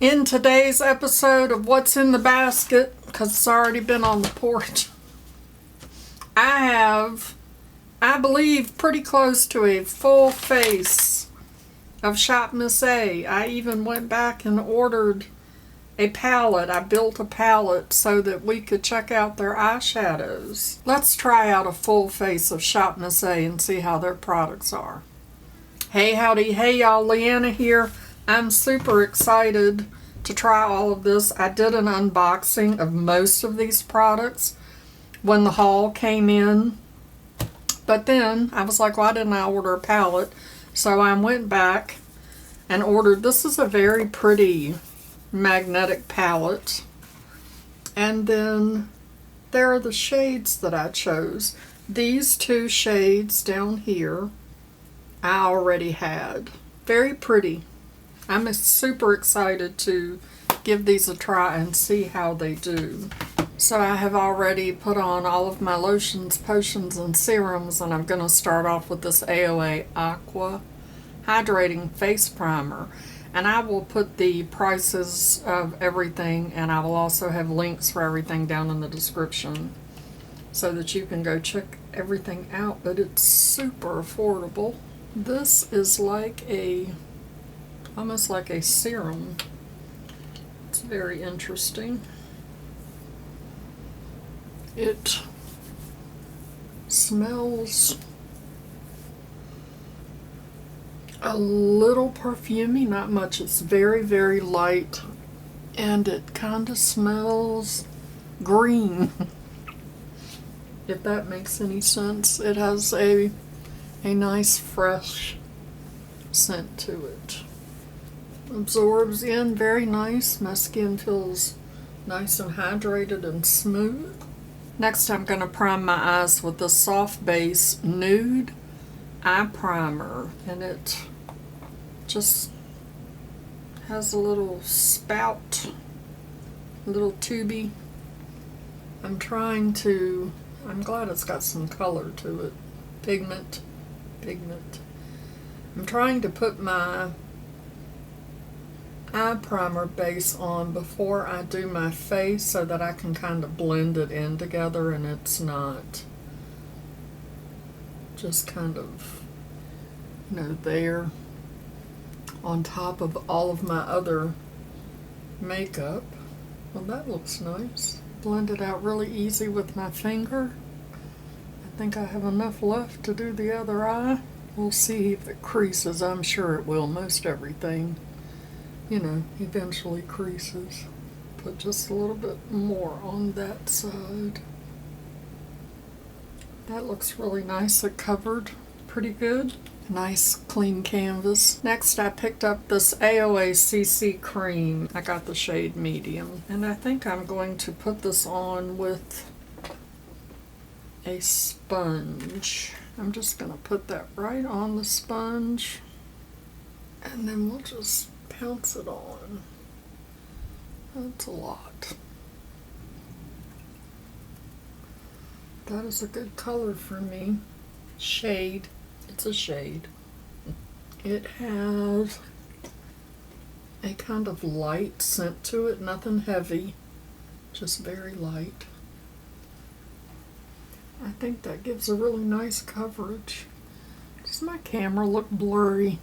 In today's episode of What's in the Basket, because it's already been on the porch, I have, I believe, pretty close to a full face of shopmissa. I even went back and ordered a palette. I built a palette so that we could check out their eyeshadows. Let's try out a full face of shopmissa and see how their products are. Hey, howdy, hey y'all, Leanna here. I'm super excited to try all of this. I did an unboxing of most of these products when the haul came in, but then I was like, why didn't I order a palette? So I went back and ordered. This is a very pretty magnetic palette, and then there are the shades that I chose. These two shades down here I already had. Very pretty. I'm super excited to give these a try and see how they do. So I have already put on all of my lotions, potions, and serums, and I'm going to start off with this AOA Aqua Hydrating Face Primer. And I will put the prices of everything, and I will also have links for everything down in the description so that you can go check everything out. But it's super affordable. This is like almost like a serum. It's very interesting. It smells a little perfumey, not much. It's very, very light, and it kind of smells green, if that makes any sense. It has a nice fresh scent to it. Absorbs in very nice. My skin feels nice and hydrated and smooth. Next, I'm going to prime my eyes with the Soft Base Nude Eye Primer, and it just has a little spout, a little tubey. I'm glad it's got some color to it. Pigment. I'm trying to put my eye primer base on before I do my face so that I can kind of blend it in together, and it's not just kind of, there on top of all of my other makeup. Well, that looks nice. Blend it out really easy with my finger. I think I have enough left to do the other eye. We'll see if it creases. I'm sure it will. Most everything, eventually creases. Put just a little bit more on that side. That looks really nice. It covered pretty good. Nice clean canvas. Next, I picked up this AOA CC cream. I got the shade medium, and I think I'm going to put this on with a sponge. I'm just going to put that right on the sponge, and then we'll just pounce it on. That's a lot. That is a good color for me. Shade. It's a shade. It has a kind of light scent to it, nothing heavy, just very light. I think that gives a really nice coverage. Does my camera look blurry?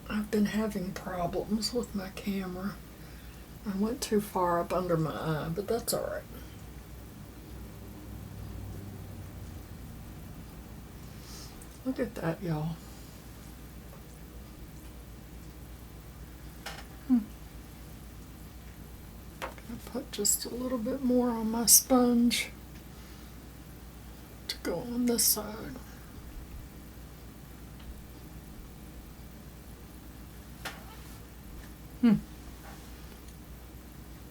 I've been having problems with my camera. I went too far up under my eye, but that's all right. Look at that, y'all. I put just a little bit more on my sponge to go on this side.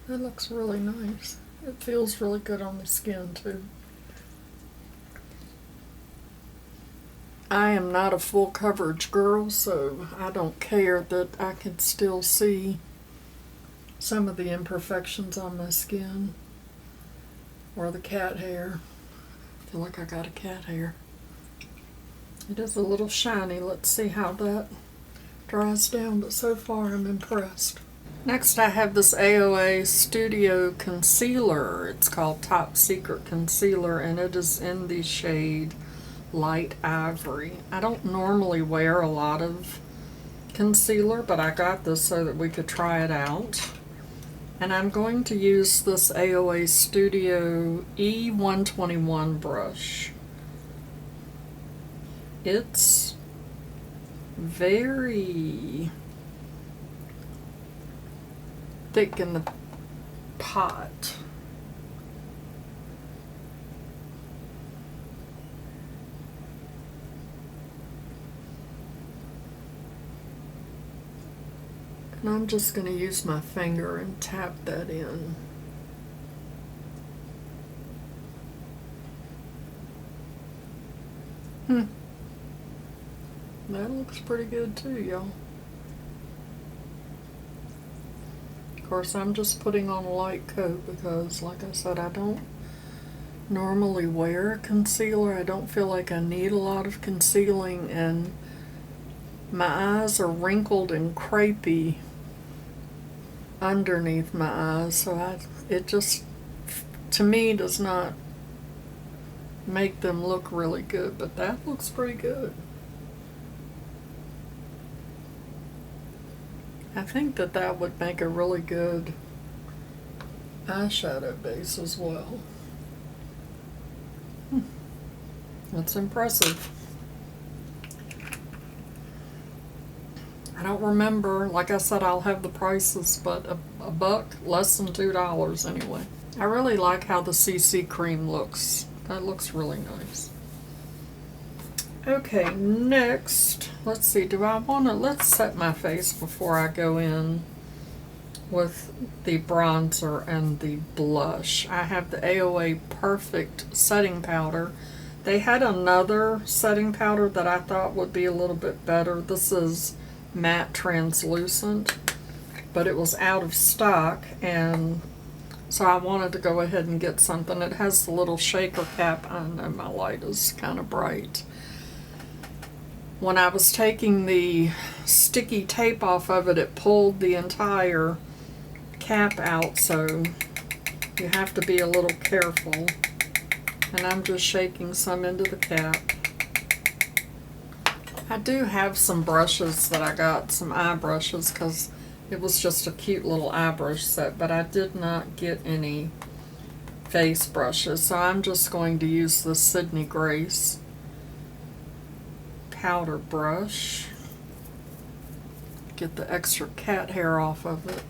That looks really nice. It feels really good on the skin too. I am not a full coverage girl, so I don't care that I can still see some of the imperfections on my skin or the cat hair. I feel like I got a cat hair. It is a little shiny. Let's see how that dries down, but so far I'm impressed. Next I have this AOA Studio Concealer. It's called Top Secret Concealer, and it is in the shade Light Ivory. I don't normally wear a lot of concealer, but I got this so that we could try it out. And I'm going to use this AOA Studio E121 brush. It's very thick in the pot. And I'm just going to use my finger and tap that in. That looks pretty good too, y'all. Of course, I'm just putting on a light coat because, like I said, I don't normally wear concealer. I don't feel like I need a lot of concealing, and my eyes are wrinkled and crepey underneath my eyes, so it just, to me, does not make them look really good, but that looks pretty good. I think that that would make a really good eyeshadow base as well. That's impressive. I don't remember, like I said, I'll have the prices, but a buck, less than $2 anyway. I really like how the CC cream looks. That looks really nice. Okay, next, let's see, let's set my face before I go in with the bronzer and the blush. I have the AOA Perfect setting powder. They had another setting powder that I thought would be a little bit better. This is matte translucent, but it was out of stock, and so I wanted to go ahead and get something. It has the little shaker cap. I know my light is kind of bright. When I was taking the sticky tape off of it, it pulled the entire cap out, so you have to be a little careful. And I'm just shaking some into the cap. I do have some brushes that I got, some eye brushes, because it was just a cute little eye brush set, but I did not get any face brushes, so I'm just going to use the Sydney Grace powder brush. Get the extra cat hair off of it.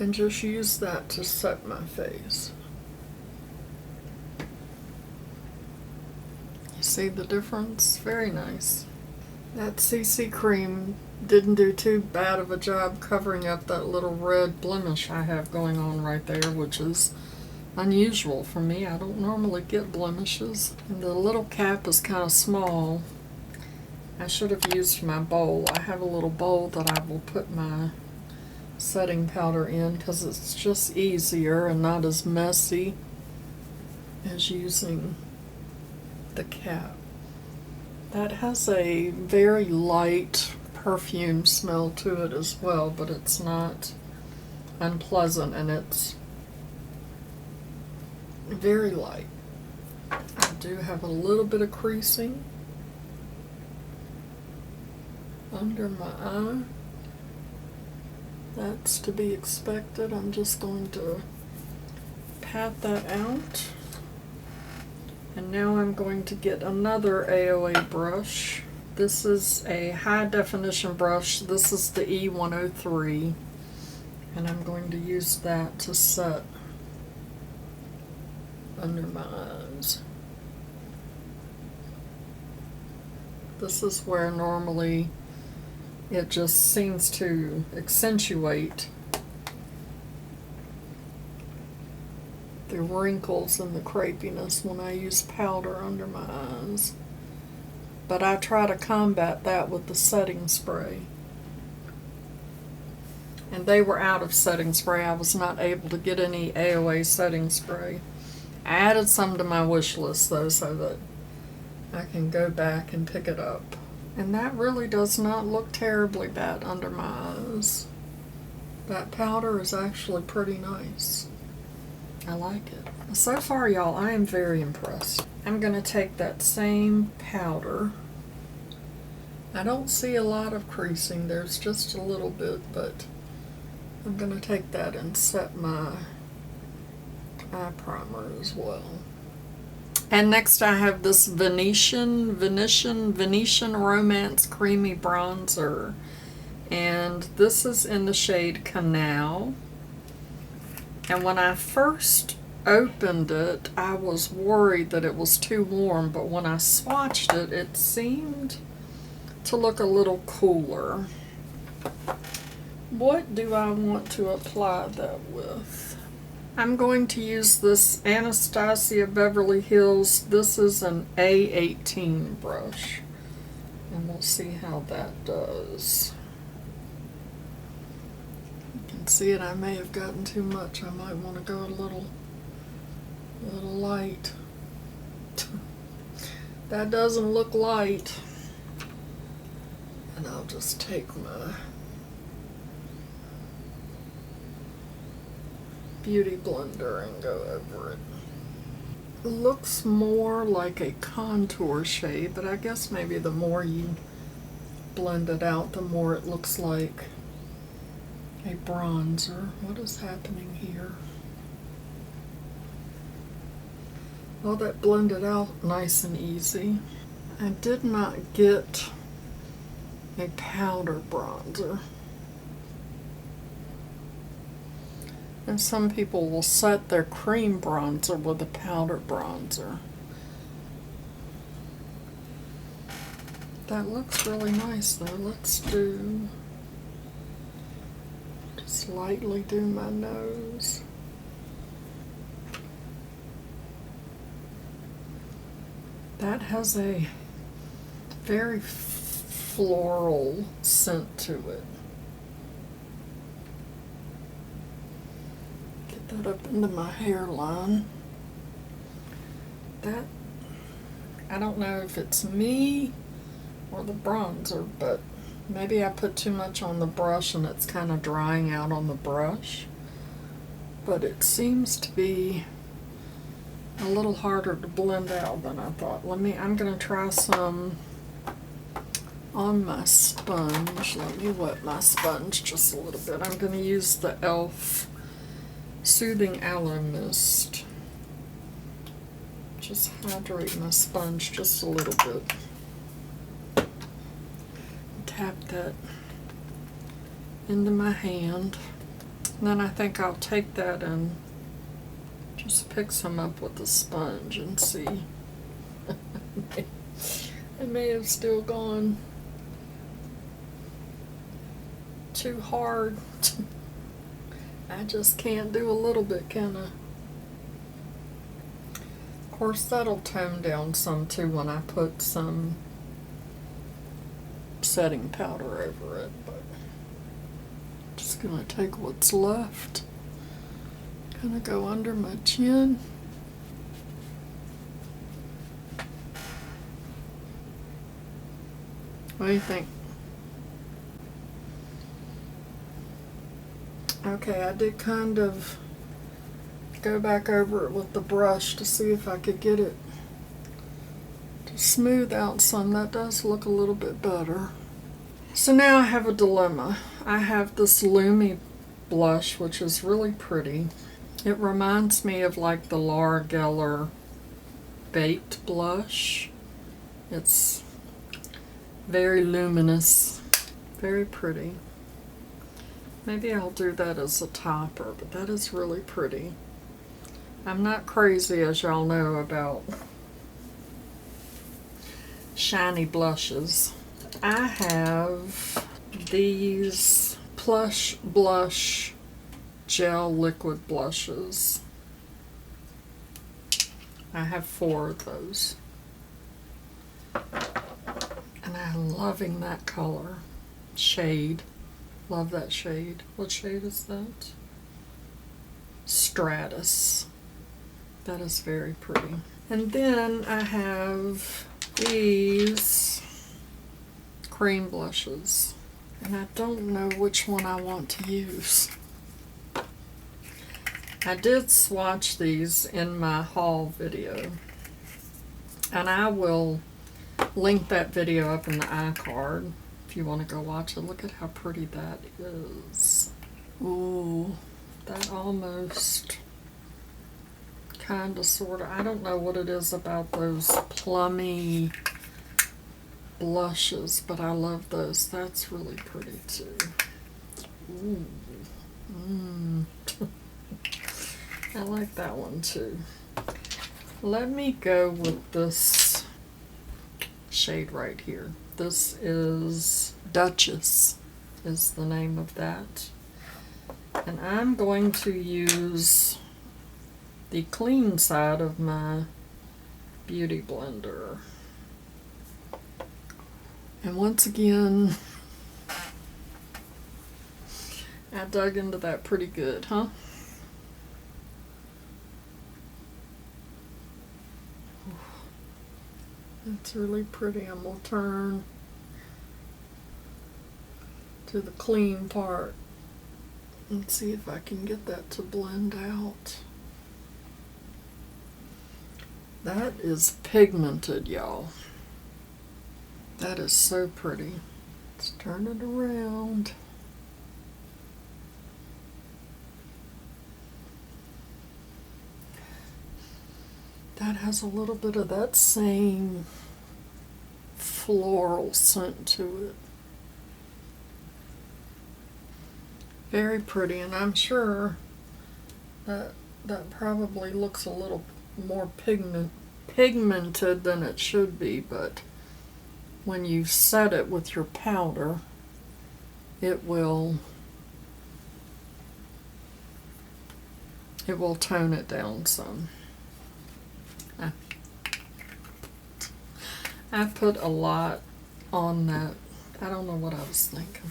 And just use that to set my face. See the difference? Very nice. That CC cream didn't do too bad of a job covering up that little red blemish I have going on right there, which is unusual for me. I don't normally get blemishes. And the little cap is kind of small. I should have used my bowl. I have a little bowl that I will put my setting powder in because it's just easier and not as messy as using the cap. That has a very light perfume smell to it as well, but it's not unpleasant, and it's very light. I do have a little bit of creasing under my eye. That's to be expected. I'm just going to pat that out. And now I'm going to get another AOA brush. This is a high definition brush. This is the E103. And I'm going to use that to set under my eyes. This is where normally it just seems to accentuate the wrinkles and the crepiness when I use powder under my eyes. But I try to combat that with the setting spray. And they were out of setting spray. I was not able to get any AOA setting spray. I added some to my wish list though so that I can go back and pick it up. And that really does not look terribly bad under my eyes. That powder is actually pretty nice. I like it. So far, y'all, I am very impressed. I'm going to take that same powder. I don't see a lot of creasing. There's just a little bit, but I'm going to take that and set my eye primer as well. And next I have this Venetian Romance Creamy Bronzer. And this is in the shade Canal. And when I first opened it, I was worried that it was too warm, but when I swatched it, it seemed to look a little cooler. What do I want to apply that with? I'm going to use this Anastasia Beverly Hills. This is an A18 brush. And we'll see how that does. See it, I may have gotten too much. I might want to go a little light. That doesn't look light. And I'll just take my beauty blender and go over it. It looks more like a contour shade, but I guess maybe the more you blend it out, the more it looks like a bronzer. What is happening here? Well, that blended out nice and easy. I did not get a powder bronzer. And some people will set their cream bronzer with a powder bronzer. That looks really nice though. Let's do lightly do my nose. That has a very floral scent to it. Get that up into my hairline. That, I don't know if it's me or the bronzer, but maybe I put too much on the brush and it's kind of drying out on the brush. But it seems to be a little harder to blend out than I thought. I'm going to try some on my sponge. Let me wet my sponge just a little bit. I'm going to use the e.l.f. Soothing Aloe Mist. Just hydrate my sponge just a little bit. Tap that into my hand. And then I think I'll take that and just pick some up with the sponge and see. I may have still gone too hard. I just can't do a little bit, can I? Of course, that'll tone down some too when I put some setting powder over it, but I'm just gonna take what's left. Gonna go under my chin. What do you think? Okay, I did kind of go back over it with the brush to see if I could get it to smooth out some. That does look a little bit better. So now I have a dilemma. I have this Lumi blush, which is really pretty. It reminds me of like the Laura Geller Baked blush. It's very luminous, very pretty. Maybe I'll do that as a topper, but that is really pretty. I'm not crazy, as y'all know, about shiny blushes. I have these Plush Blush Gel Liquid Blushes. I have 4 of those. And I'm loving that color. Shade. Love that shade. What shade is that? Stratus. That is very pretty. And then I have these cream blushes. And I don't know which one I want to use. I did swatch these in my haul video. And I will link that video up in the iCard if you want to go watch it. Look at how pretty that is. Ooh, that almost kind of sort of, I don't know what it is about those plummy blushes, but I love those. That's really pretty too. Ooh. I like that one too. Let me go with this shade right here. This is Duchess is the name of that. And I'm going to use the clean side of my beauty blender. And once again, I dug into that pretty good, huh? That's really pretty. I'm going to turn to the clean part and see if I can get that to blend out. That is pigmented, y'all. That is so pretty. Let's turn it around. That has a little bit of that same floral scent to it. Very pretty, and I'm sure that probably looks a little more pigmented than it should be, but when you set it with your powder, it will tone it down some. I put a lot on that. I don't know what I was thinking.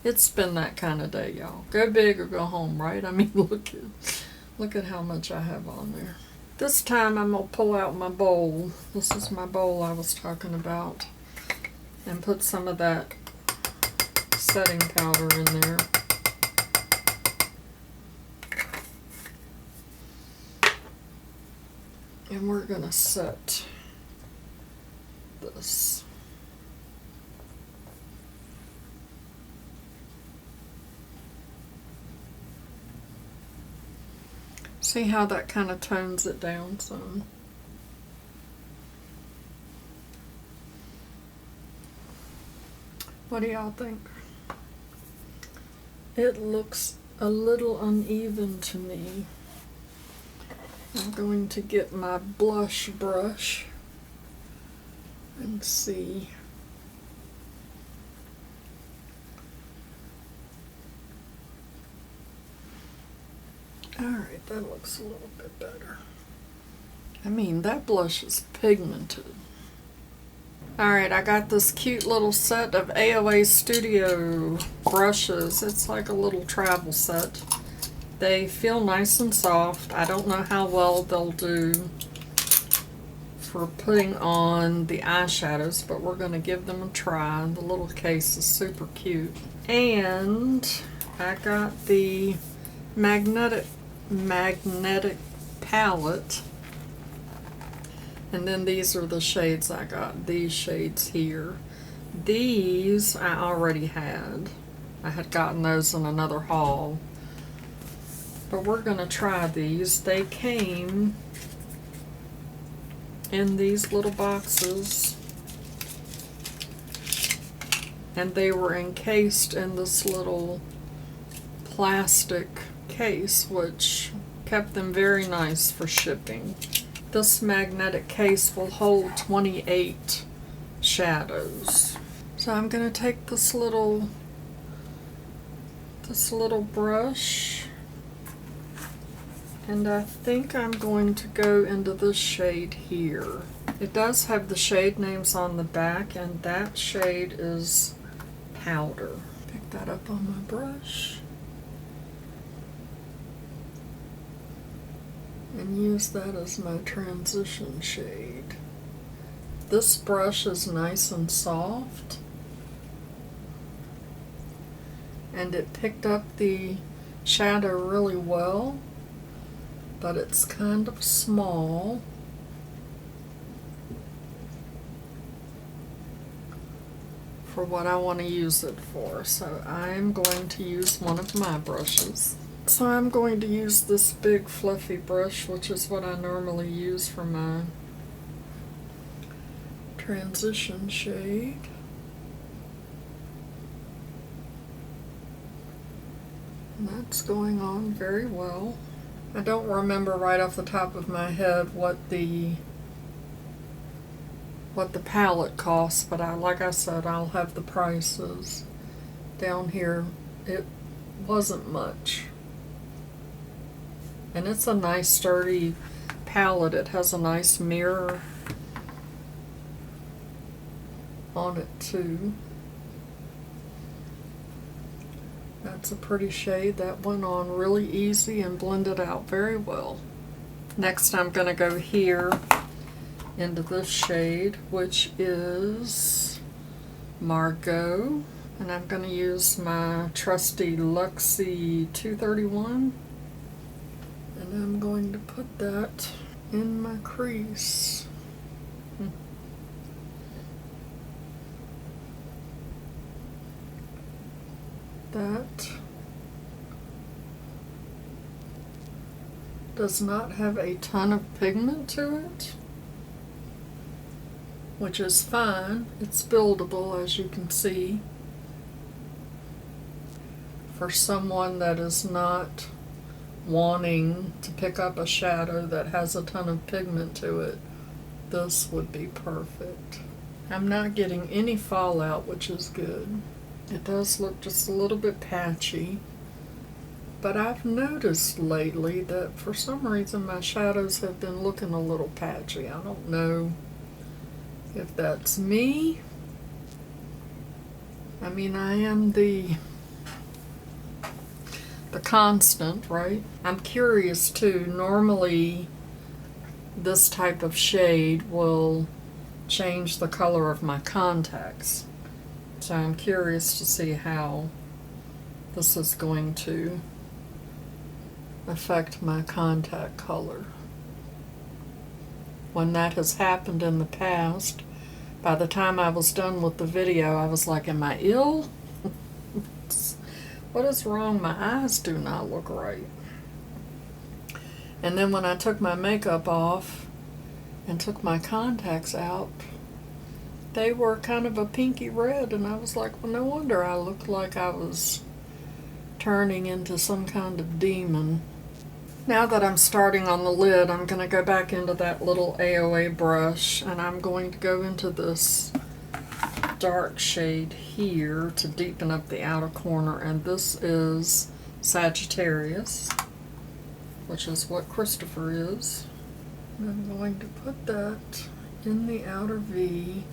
It's been that kind of day, y'all. Go big or go home, right? I mean, look at how much I have on there. This time I'm going to pull out my bowl. This is my bowl I was talking about. And put some of that setting powder in there. And we're going to set this. See how that kind of tones it down some. What do y'all think? It looks a little uneven to me. I'm going to get my blush brush and see. Alright, that looks a little bit better. I mean, that blush is pigmented. Alright, I got this cute little set of AOA Studio brushes. It's like a little travel set. They feel nice and soft. I don't know how well they'll do for putting on the eyeshadows, but we're going to give them a try. The little case is super cute. And I got the magnetic palette, and then these are the shades I got. These shades here, these I already had. I had gotten those in another haul, but we're gonna try these. They came in these little boxes, and they were encased in this little plastic case, which kept them very nice for shipping. This magnetic case will hold 28 shadows. So I'm going to take this little brush, and I think I'm going to go into this shade here. It does have the shade names on the back, and that shade is Powder. Pick that up on my brush. and use that as my transition shade. This brush is nice and soft, and it picked up the shadow really well, but it's kind of small. For what I want to use it for. So I'm going to use one of my brushes. So I'm going to use this big fluffy brush, which is what I normally use for my transition shade. And that's going on very well. I don't remember right off the top of my head what the palette costs, but like I said, I'll have the prices down here. It wasn't much. And it's a nice sturdy palette. It has a nice mirror on it too. That's a pretty shade. That went on really easy and blended out very well. Next I'm going to go here into this shade, which is Margot, and I'm going to use my trusty Luxie 231, and I'm going to put that in my crease. That does not have a ton of pigment to it, which is fine. It's buildable, as you can see. For someone that is not wanting to pick up a shadow that has a ton of pigment to it, this would be perfect. I'm not getting any fallout, which is good. It does look just a little bit patchy, but I've noticed lately that for some reason my shadows have been looking a little patchy. I don't know if that's me. I mean, I am the constant, right? I'm curious too. Normally this type of shade will change the color of my contacts. So I'm curious to see how this is going to affect my contact color. When that has happened in the past, by the time I was done with the video, I was like, am I ill? What is wrong? My eyes do not look right. And then when I took my makeup off and took my contacts out, they were kind of a pinky red, and I was like, well, no wonder I looked like I was turning into some kind of demon. Now that I'm starting on the lid, I'm going to go back into that little AOA brush, and I'm going to go into this dark shade here to deepen up the outer corner, and this is Sagittarius, which is what Christopher is. And I'm going to put that in the outer V.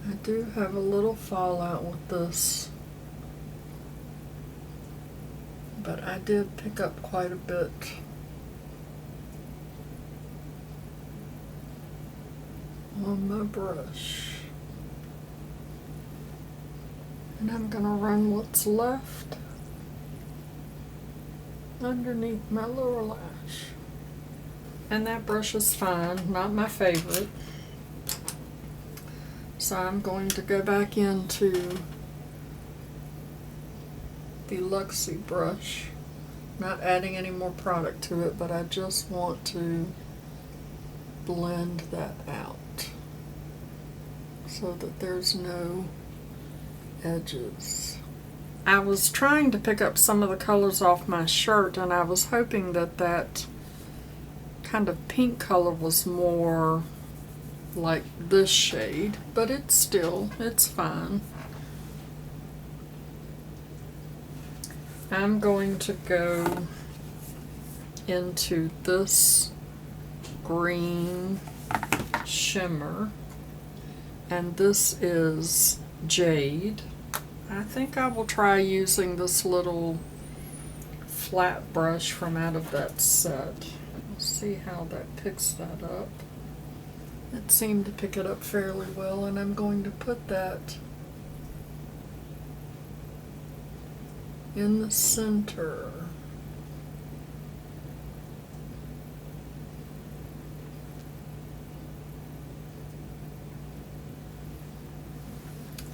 I do have a little fallout with this, but I did pick up quite a bit on my brush. And I'm going to run what's left underneath my lower lash. And that brush is fine, not my favorite. So I'm going to go back into the Luxie brush, not adding any more product to it, but I just want to blend that out so that there's no edges. I was trying to pick up some of the colors off my shirt, and I was hoping that that kind of pink color was more like this shade, but it's fine. I'm going to go into this green shimmer, and this is Jade. I think I will try using this little flat brush from out of that set. See how that picks that up. It seemed to pick it up fairly well, and I'm going to put that in the center.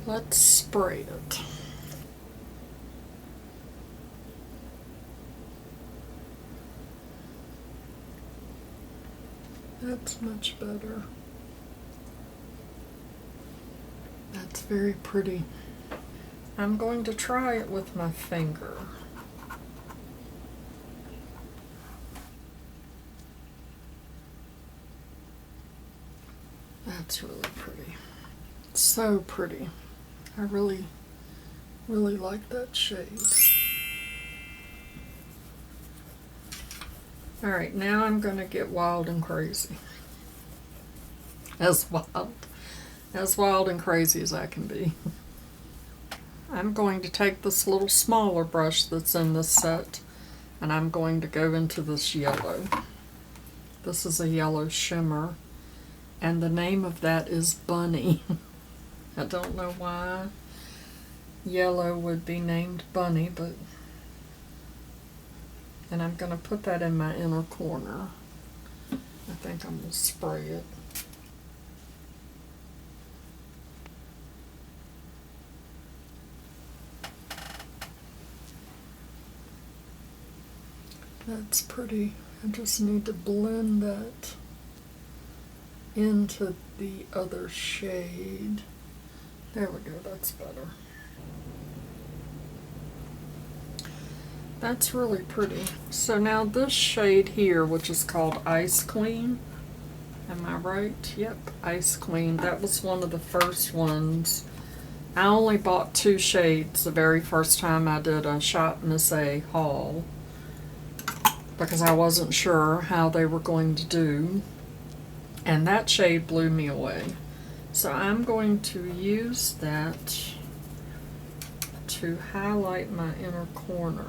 Let's spray it. That's much better. That's very pretty. I'm going to try it with my finger. That's really pretty. So pretty. I really like that shade. Alright, now I'm going to get wild and crazy. As wild and crazy as I can be. I'm going to take this little smaller brush that's in this set, and I'm going to go into this yellow. This is a yellow shimmer, and the name of that is Bunny. I don't know why yellow would be named Bunny, but... And I'm going to put that in my inner corner. I think I'm going to spray it. That's pretty. I just need to blend that into the other shade. There we go, that's better. That's really pretty. So now this shade here, which is called Ice Queen, am I right? Yep, Ice Queen. That was one of the first ones. I only bought 2 shades the very first time I did a shopmissa haul because I wasn't sure how they were going to do. And that shade blew me away. So I'm going to use that to highlight my inner corner.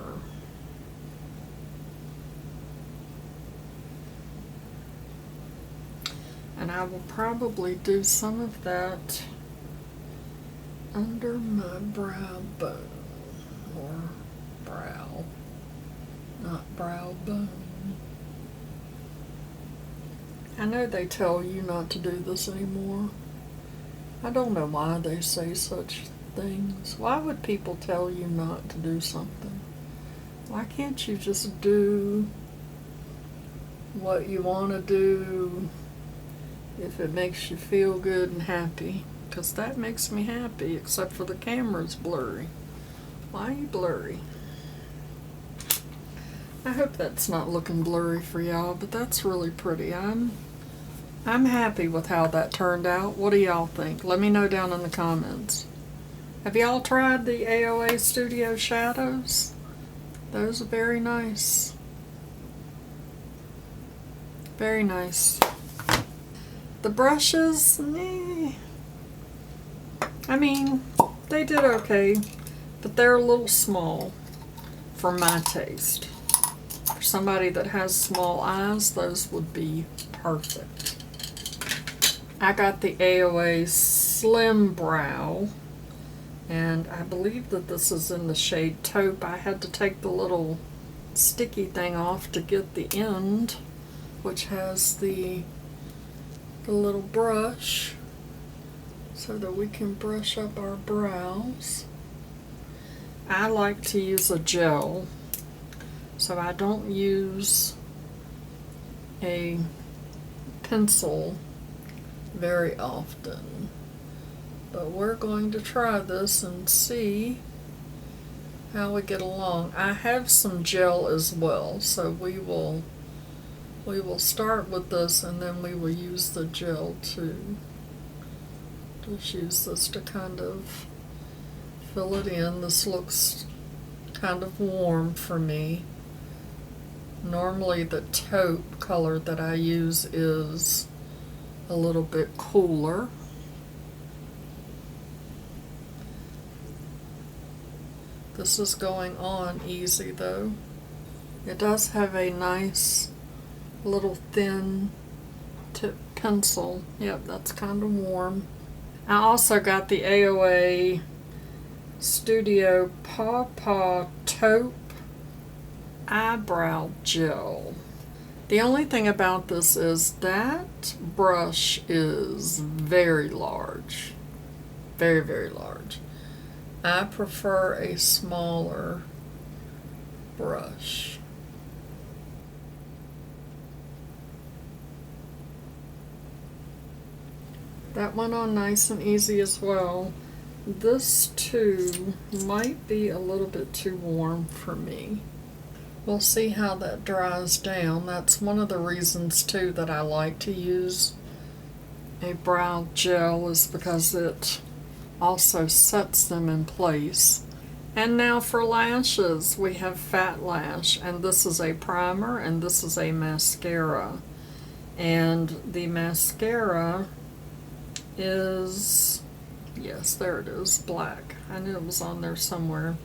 And I will probably do some of that under my brow bone, or brow, not brow bone. I know they tell you not to do this anymore. I don't know why they say such things. Why would people tell you not to do something? Why can't you just do what you want to do if it makes you feel good and happy? Because that makes me happy, except for the camera's blurry. Why are you blurry? I hope that's not looking blurry for y'all, but that's really pretty. I'm happy with how that turned out. What do y'all think? Let me know down in the comments. Have y'all tried the AOA Studio shadows? Those are very nice. Very nice. The brushes, I mean, they did okay, but they're a little small for my taste. For somebody that has small eyes, those would be perfect. I got the AOA Slim Brow, and I believe that this is in the shade Taupe. I had to take the little sticky thing off to get the end, which has the little brush, so that we can brush up our brows. I like to use a gel, so I don't use a pencil very often, but we're going to try this and see how we get along. I have some gel as well, so we will start with this, and then we will use the gel too. Just use this to kind of fill it in. This looks kind of warm for me. Normally the taupe color that I use is a little bit cooler. This is going on easy though. It does have a nice little thin tip pencil. Yep, that's kind of warm. I also got the AOA Studio Paw Paw Taupe Eyebrow Gel. The only thing about this is that brush is very large. Very, very large. I prefer a smaller brush. That went on nice and easy as well. This too might be a little bit too warm for me. We'll see how that dries down. That's one of the reasons too that I like to use a brow gel, is because it also sets them in place. And now for lashes, we have Fat Lash, and this is a primer and this is a mascara. And the mascara is, yes, there it is, black. I knew it was on there somewhere.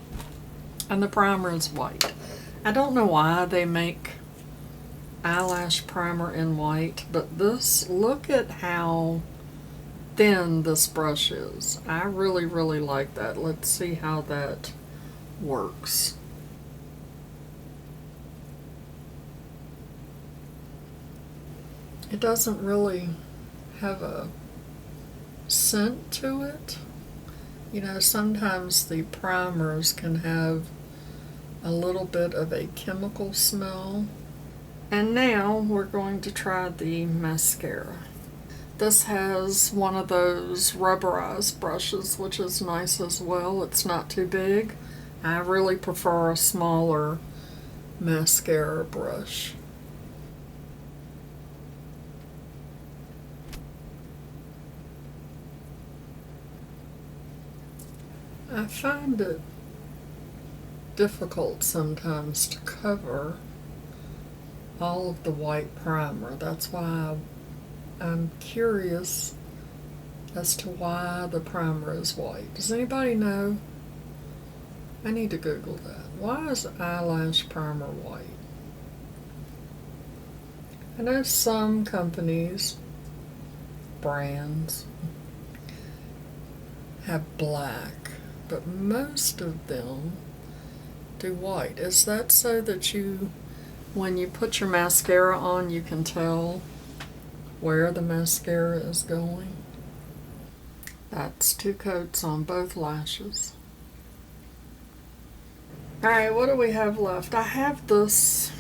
And the primer is white. I don't know why they make eyelash primer in white, but this, look at how thin this brush is. I really, really like that. Let's see how that works. It doesn't really have a scent to it. You know, sometimes the primers can have a little bit of a chemical smell. And now we're going to try the mascara. This has one of those rubberized brushes, which is nice as well. It's not too big. I really prefer a smaller mascara brush. I find it difficult sometimes to cover all of the white primer. That's why I'm curious as to why the primer is white. Does anybody know? I need to Google that. Why is eyelash primer white? I know some companies, brands, have black, but most of them do white. Is that so that you, when you put your mascara on, you can tell where the mascara is going? That's 2 coats on both lashes. Alright, what do we have left? I have this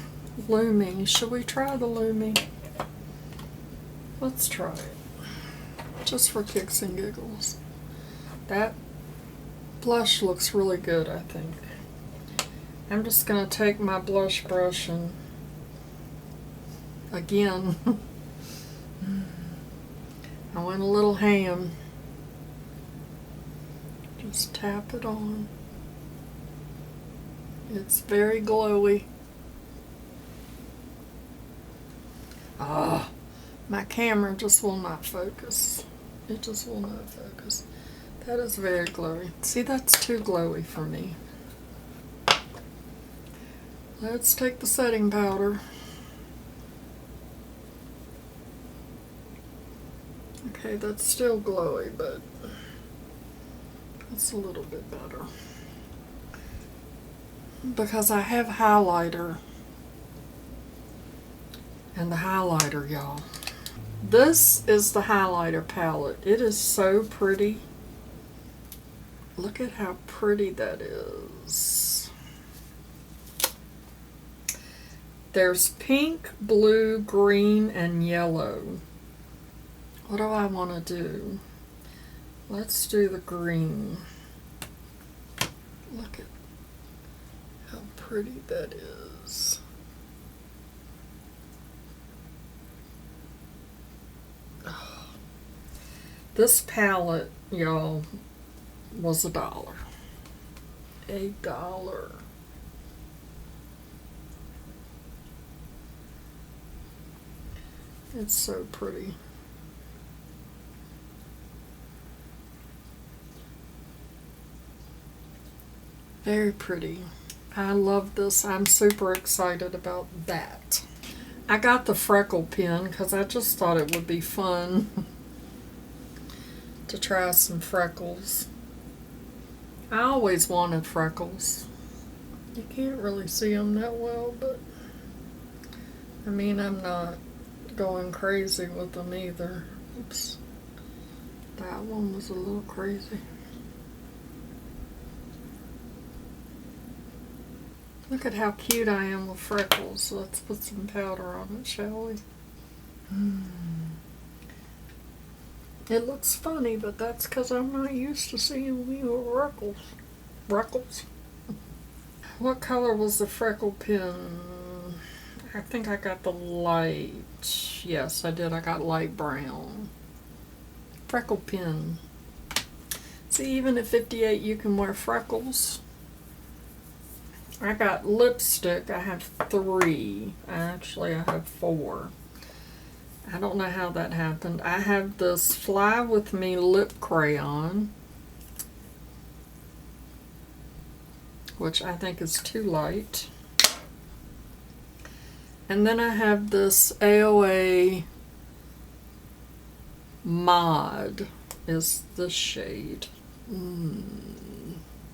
Lumi. Should we try the Lumi? Let's try it. Just for kicks and giggles. That blush looks really good, I think. I'm just going to take my blush brush and, again, I went a little ham. Just tap it on. It's very glowy. Ah, my camera just will not focus. It just will not focus. That is very glowy. See, that's too glowy for me. Let's take the setting powder. Okay, that's still glowy, but it's a little bit better. Because I have highlighter. And the highlighter, y'all. This is the highlighter palette. It is so pretty. Look at how pretty that is. There's pink, blue, green, and yellow. What do I want to do? Let's do the green. Look at how pretty that is. Oh. This palette, y'all, was $1. $1. It's so pretty. Very pretty. I love this. I'm super excited about that. I got the freckle pen because I just thought it would be fun to try some freckles. I always wanted freckles. You can't really see them that well, but I mean, I'm not going crazy with them either. Oops. That one was a little crazy. Look at how cute I am with freckles. Let's put some powder on it, shall we? It looks funny, but that's because I'm not used to seeing me with freckles. Freckles? What color was the freckle pen? I think I got the light. Yes, I did. I got light brown. Freckle pen. See, even at 58 you can wear freckles. I got lipstick. I have 3. Actually, I have 4. I don't know how that happened. I have this Fly With Me lip crayon, which I think is too light. And then I have this AOA Mod is the shade.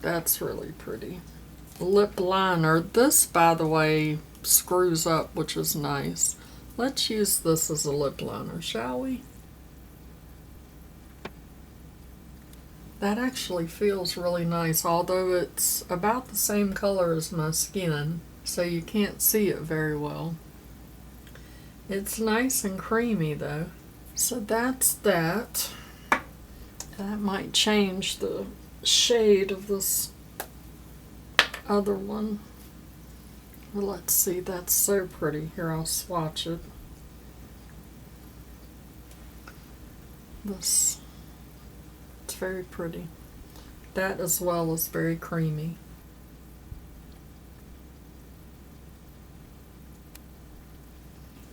That's really pretty. Lip liner. This, by the way, screws up, which is nice. Let's use this as a lip liner, shall we? That actually feels really nice, although it's about the same color as my skin, so you can't see it very well. It's nice and creamy though. So that's that. That might change the shade of this other one. Well, let's see, that's so pretty. Here, I'll swatch it. This, it's very pretty. That as well is very creamy.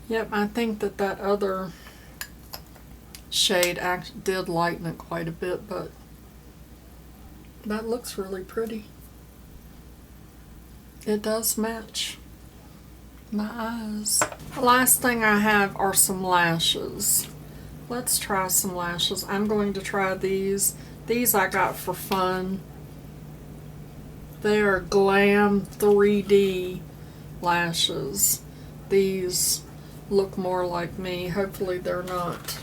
Yep, I think that other shade did lighten it quite a bit, but that looks really pretty. It does match my eyes. The last thing I have are some lashes. Let's try some lashes. I'm going to try these. These I got for fun. They are Glam 3D lashes. These look more like me. Hopefully they're not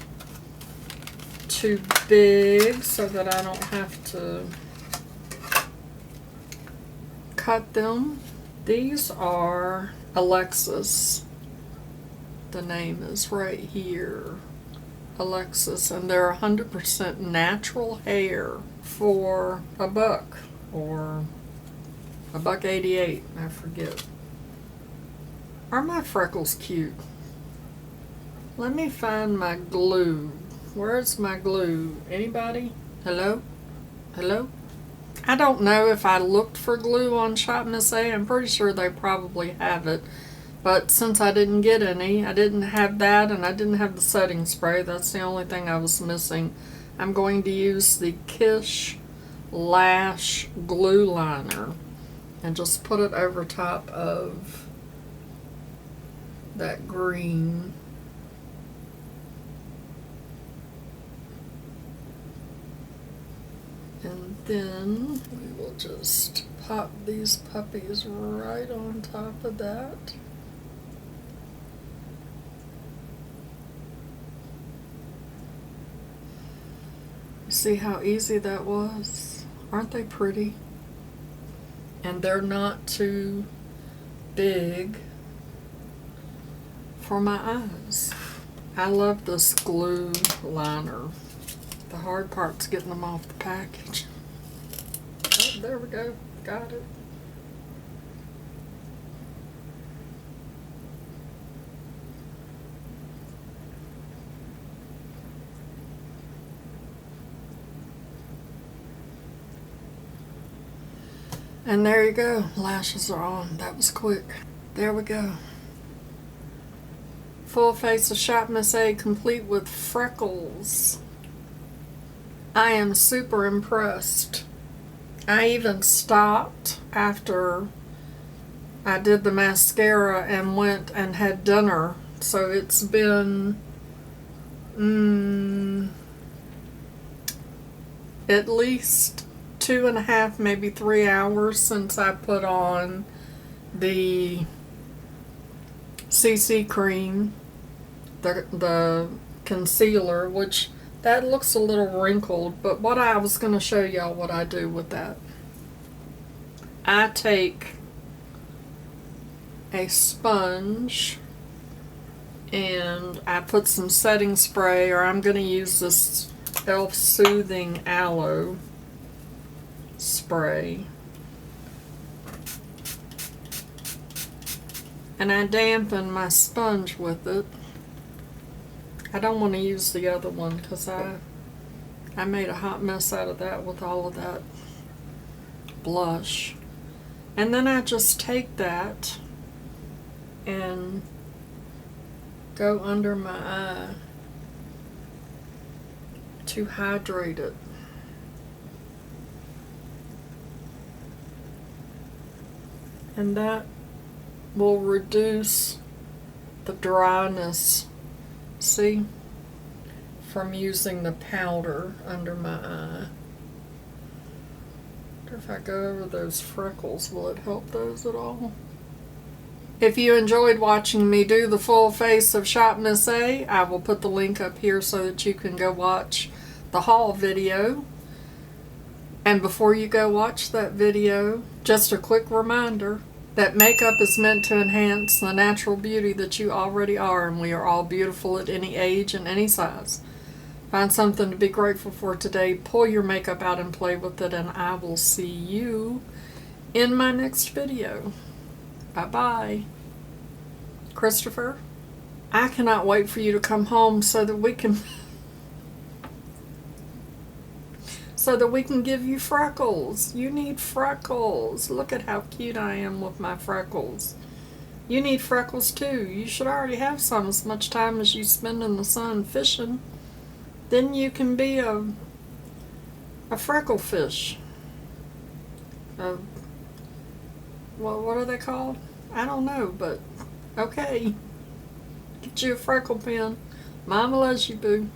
too big so that I don't have to cut them. These are Alexis. The name is right here. Alexis, and they're 100% natural hair for $1 or $1.88, I forget. Are my freckles cute? Let me find my glue. Where's my glue? Anybody? Hello? Hello? I don't know if I looked for glue on shopmissa. I'm pretty sure they probably have it. But since I didn't get any, I didn't have that, and I didn't have the setting spray. That's the only thing I was missing. I'm going to use the Kish Lash GLUEliner and just put it over top of that green. And then we will just pop these puppies right on top of that. See how easy that was? Aren't they pretty? And they're not too big for my eyes. I love this glue liner. The hard part's getting them off the package. Oh, there we go. Got it. And there you go. Lashes are on. That was quick. There we go. Full face of shopmissa complete with freckles. I am super impressed. I even stopped after I did the mascara and went and had dinner So it's been at least 2.5, maybe 3 hours since I put on the CC cream, the concealer, which that looks a little wrinkled, but what I was going to show y'all what I do with that. I take a sponge and I put some setting spray, or I'm going to use this Elf Soothing Aloe spray, and I dampen my sponge with it. I don't want to use the other one because I made a hot mess out of that with all of that blush. And then I just take that and go under my eye to hydrate it. And that will reduce the dryness, see, from using the powder under my eye. I wonder if I go over those freckles, will it help those at all? If you enjoyed watching me do the full face of shopmissa, I will put the link up here so that you can go watch the haul video. And before you go watch that video, just a quick reminder that makeup is meant to enhance the natural beauty that you already are, and we are all beautiful at any age and any size. Find something to be grateful for today, pull your makeup out and play with it, and I will see you in my next video. Bye-bye. Christopher, I cannot wait for you to come home so that we can give you freckles. You need freckles. Look at how cute I am with my freckles. You need freckles too. You should already have some, as much time as you spend in the sun fishing. Then you can be a freckle fish. What are they called? I don't know, but okay. Get you a freckle pen. Mama loves you, boo.